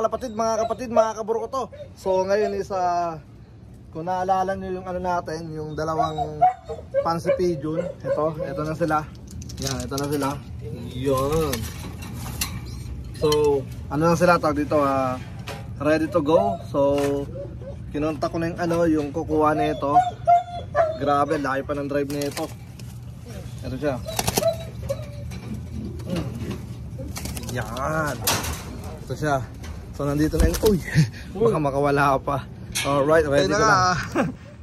mga kapatid, mga kaburo ko to. So ngayon is kung naalala nyo yung ano natin, yung dalawang fancy pigeon. Ito na sila. Yan, ito na sila. Yun. So, ano na sila tawag dito, ready to go. So, kinontak ko na yung kukuha na ito. Grabe, laki pa ng drive na ito. Ito siya. Yan. Ito siya. So, nandito na yung, uy, baka makawala pa. Alright, ready ko na.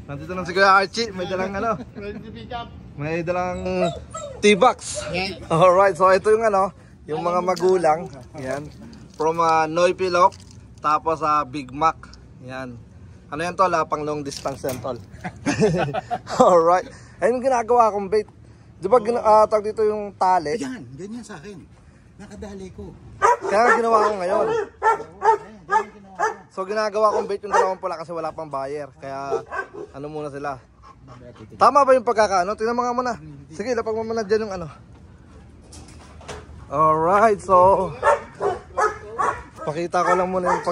Nandito na si Kuya Archie. May dalang Ready to pick up. may dalang T-Box. Alright, so ito yung yung mga magulang. Yan. From Noy Pilok. Tapos Big Mac. Yan. Ano yan tol? Pang long distance yan tol. Alright. Ayun yung ginagawa kong bait. Di ba tag dito yung tali? Yan, ganyan sa akin. Nakadali ko. Kaya ginawa ko ngayon. So ginagawa kong bait yung dalawang pula kasi wala pang buyer. Kaya ano muna sila. Tama ba yung pagkakaano? Tingnan mo nga muna. Sige, lapag mo muna dyan yung Alright, so pakita ko lang muna yung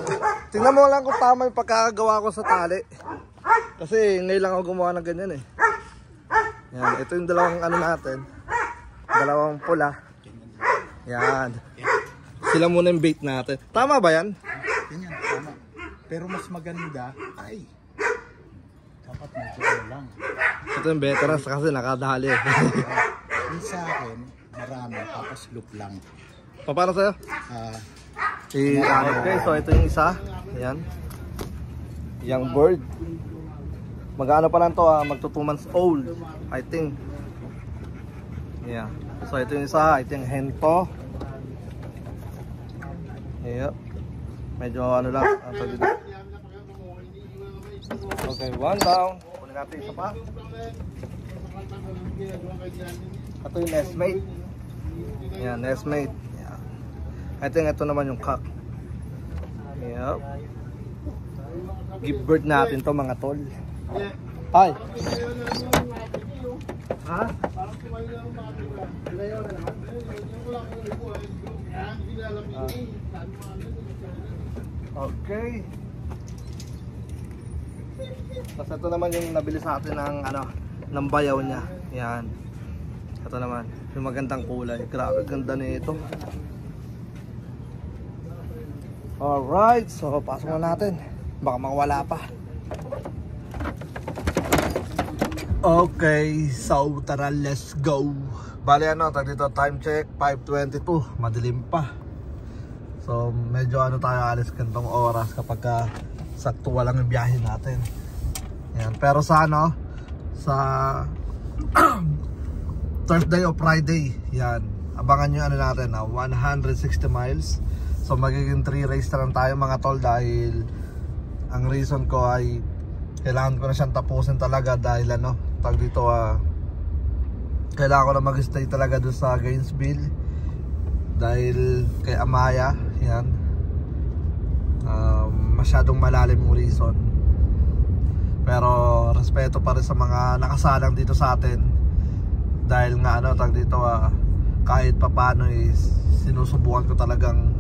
tingnan mo lang kung tama yung pagkakagawa ko sa tali. Kasi ngayon lang ako gumawa ng ganyan eh. Yan, ito yung dalawang natin. Dalawang pula. Yan. Sila muna yung bait natin. Tama ba yan? Ganyan, tama. Pero mas maganda ay dapat medyo lang. Ito yung veterans kasi nakadali. Yung sa akin, marami, tapos loop lang. Paano sa'yo? Okay, so ito yung isa. Ayan. Young bird. Mag-ano pa lang to, magto 2 months old, I think. Yeah. So ito yung isa, ito yung hento. Yeah. Medyo lang. Okay, 1 down. Kunin natin isa pa. Ito yung nestmate. Ayan, nestmate. Yeah. I think ito naman yung cock. Yep. Give bird natin to mga tol. Hi. Ha? Okay. Tapos ito naman yung nabili sa atin ng bayaw niya. Yan. Ito naman, yung magandang kulay. Grabe, ganda nito. Alright, so pasok na natin. Baka makawala pa. Okay, so tara, let's go. Bali dito time check 5:22, madilim pa. So medyo tayo alis gantong oras kapag sakto lang yung biyahe natin. Yan, pero sa sa Thursday o Friday, yan, abangan nyo natin 160 miles. So magiging 3 race na lang tayo mga tol, dahil ang reason ko ay kailangan ko na siyang tapusin talaga dahil tag dito kailangan ko na mag-stay talaga doon sa Gainesville dahil kay Amaya. Yan, masyadong malalim yung reason, pero respeto pa rin sa mga nakasalang dito sa atin dahil nga tag dito kahit papano sinusubukan ko talagang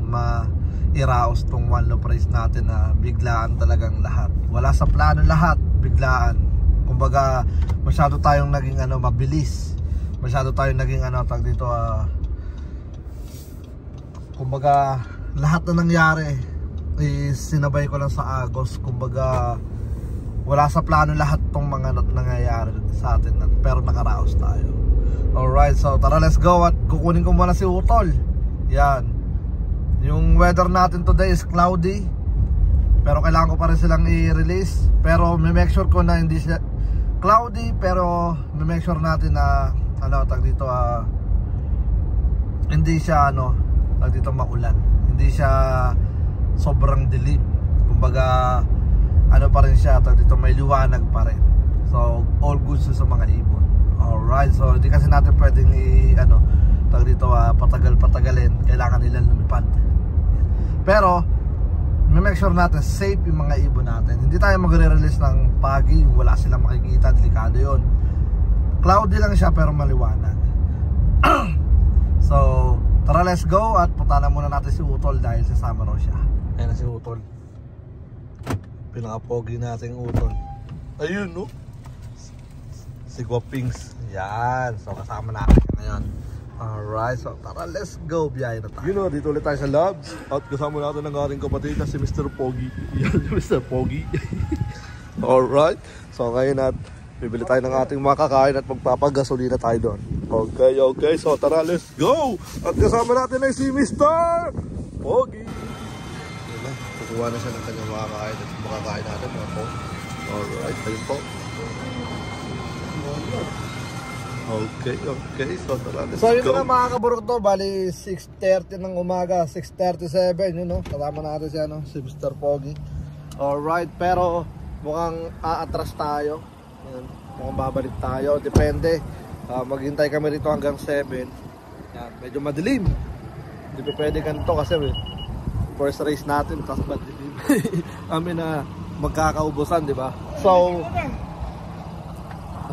iraos tong one low price natin na biglaan talagang lahat. Wala sa plano lahat, biglaan. Kumbaga masyado tayong naging mabilis. Masyado tayong naging tag dito kumbaga lahat na nangyari sinabay ko lang sa agos. Kumbaga wala sa plano lahat tong mga nangyayari sa atin pero nakaraos tayo. Alright, so tara, let's go. At kukunin ko muna si Utol. Yan. Yung weather natin today is cloudy, pero kailangan ko pa rin silang i-release. Pero may make sure ko na hindi siya cloudy, pero may make sure natin na tag dito hindi siya tag dito maulan. Hindi siya sobrang dilim. Kumbaga pa rin siya, tag dito may liwanag pa rin. So all good sa mga ibon. Alright, so hindi kasi natin pwedeng tag dito patagal-patagalin. Kailangan nila lumipad. Pero make sure natin safe yung mga ibon natin. Hindi tayo magre-release ng pagi yung wala silang makikita, delikado yon. Cloudy lang siya pero maliwanag. So Tara, let's go at punta na muna natin si Utol dahil sasama raw siya. Ayan na si Utol. Pinaka-pogi nating Utol. Ayun, no? Si Guapings. Yan. So kasama natin ngayon. Alright, so tara, let's go. Biyahe na tayo. You know, dito ulit tayo sa labs. At kasama natin ang ating kapatid na si Mr. Pogi. Yan, Mr. Pogi. Alright. So ngayon at bibili tayo ng ating makakain at magpapagasolina tayo doon. Okay, okay. So tara, let's go. At kasama natin ay si Mr. Pogi. Yan na, kukuha na siya ng kanyang makakain at makakain natin mga po. Alright, ayun po. Okay, okay. So tara, let's go. So yun na mga kaburok to. Bali 6:30 ng umaga, 6:37, yun no. Kasama natin siya no, si Mr. Pogi. Alright, pero mukhang aatras tayo. Yan, mukhang babalik tayo. Depende. Maghintay kami rito hanggang 7. Yan, medyo madilim. Hindi pa pwede ganito kasi first race natin, tapos madilim. Kami na magkakaubusan, di ba? So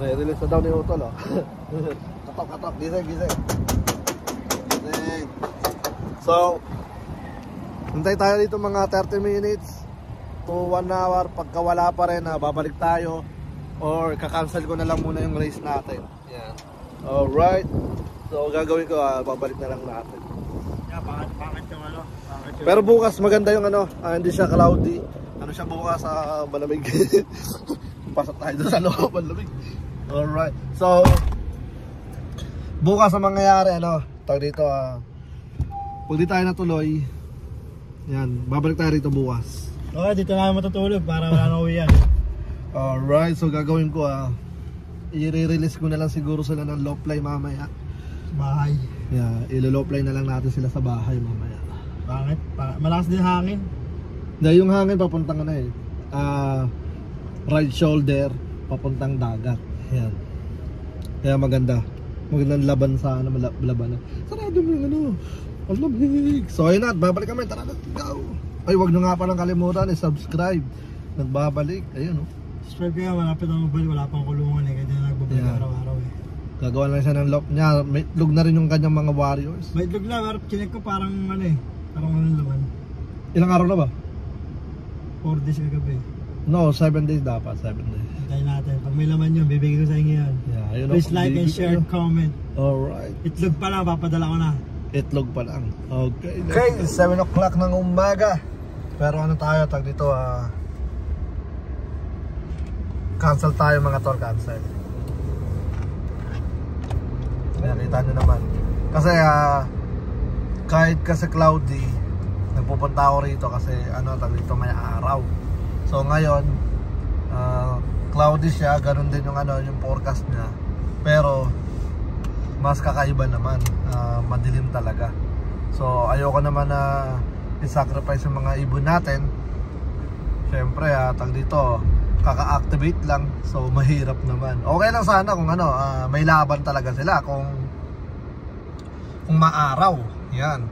release na daw ni Utol, oh. Katok, gising. So, hintay tayo dito mga 30 minutes to 1 hour. Pagka wala pa rin, babalik tayo or kakancel ko na lang muna yung race natin. Yan. Alright. So, gagawin ko, babalik na lang natin. Yeah, bakit yung ano? Pero bukas maganda yung ano, hindi siya cloudy. Ano siya bukas, malamig. Pasok tayo doon sa loob, malamig. Alright, so bukas ang mangyayari, ano, tawag dito, pag di tayo natuloy, yan, babalik tayo rito bukas. Okay, dito na matutulog para wala na uwi yan. Alright, so gagawin ko, i-release ko na lang siguro sila ng low fly mamaya. Bahay. Yeah, ilo-low fly na lang natin sila sa bahay mamaya. Bakit? Malakas din hangin. Dahil yung hangin papuntang ano right shoulder, papuntang dagat. Yan. Kaya magandang laban sa ano, laban. Sarado mo yung ano, ang lamig. So ayun na, babalik kami, tara, let's go. Ay, wag nyo nga palang kalimutan, subscribe. Nagbabalik, ayun, subscribe kayo, malapit ang mobile, wala pang kulungan eh, kaya nagbabalik araw-araw eh. Gagawa lang siya ng lock niya, may itlog na rin yung kanyang mga warriors. May itlog na, pero chinek ko parang ano eh, parang ano naman. Ilang araw na ba? 4 days kagabi. No, 7 days dapat, 7 days. Hintayin natin. Pag may laman yun, bibigay ko sa inyo yan. Yeah, please like and share, comment. Alright. Itlog pa lang, papadala ko na. Itlog pa lang. Okay. Okay, 7 o'clock ng umaga. Pero ano tayo, tag dito, cancel tayo mga tol, cancel. Nakita nyo naman. Kasi kahit kasi cloudy, nagpupunta ako rito kasi ano, tag dito may araw. So ngayon, cloudy siya, ganun din yung ano, yung forecast niya. Pero mas kakaiba naman, madilim talaga. So ayoko naman na i-sacrifice yung mga ibon natin. Syempre, tag dito, kaka-activate lang. So mahirap naman. Okay lang sana kung ano, may laban talaga sila kung maaraw. Yan.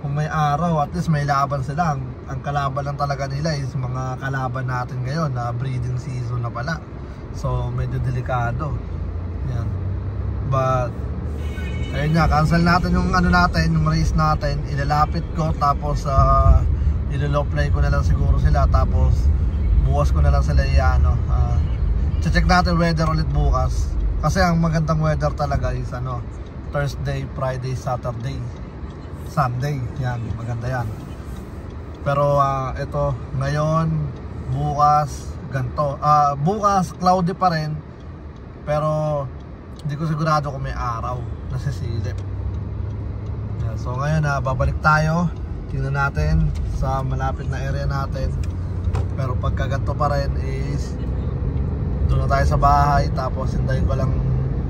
Kung may araw, at least may laban sila. Ang kalaban lang talaga nila is mga kalaban natin ngayon na breeding season na pala. So medyo delikado. Yan. But ayun nga, cancel natin yung ano natin, yung race natin. Ilalapit ko, tapos ilo-low play ko na lang siguro sila. Tapos bukas ko na lang sila i-ano, check natin weather ulit bukas. Kasi ang magandang weather talaga is ano, Thursday, Friday, Saturday, Sunday. Yan, maganda yan. Pero ito, ngayon, bukas, ganito. Bukas, cloudy pa rin. Pero hindi ko sigurado kung may araw na sisilip. Yan, so ngayon, babalik tayo. Tingnan natin sa malapit na area natin. Pero pagka ganito pa rin is doon na tayo sa bahay. Tapos hintayin ko lang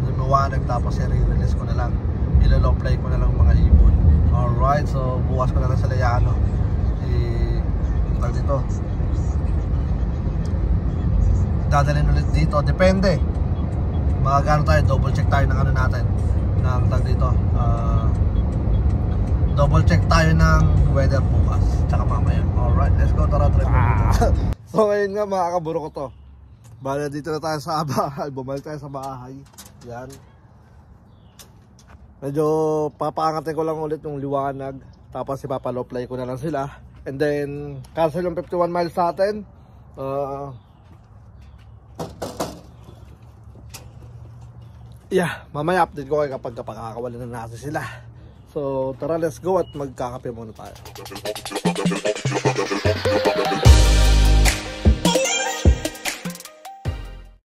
lumiwanag. Tapos i-release ko na lang, ilo-low play ko na lang mga ibon. Alright, so bukas ko na lang sa Layano dito dadalhin ulit dito, depende magagano tayo, double check tayo ng ano natin ng tag dito, double check tayo ng weather bukas tsaka mamaya. Alright, let's go, tara, drive So ngayon nga mga kaburo ko to, bala dito na tayo sa bahay, bumalik tayo sa bahay. Yan, Medyo papaangatin ko lang ulit yung liwanag. Tapos ipapalow play ko na lang sila. And then cancel yung 51 miles sa atin. Yeah, mamaya update ko kayo kapag kakawala na natin sila. So tara, let's go at magkakape muna tayo.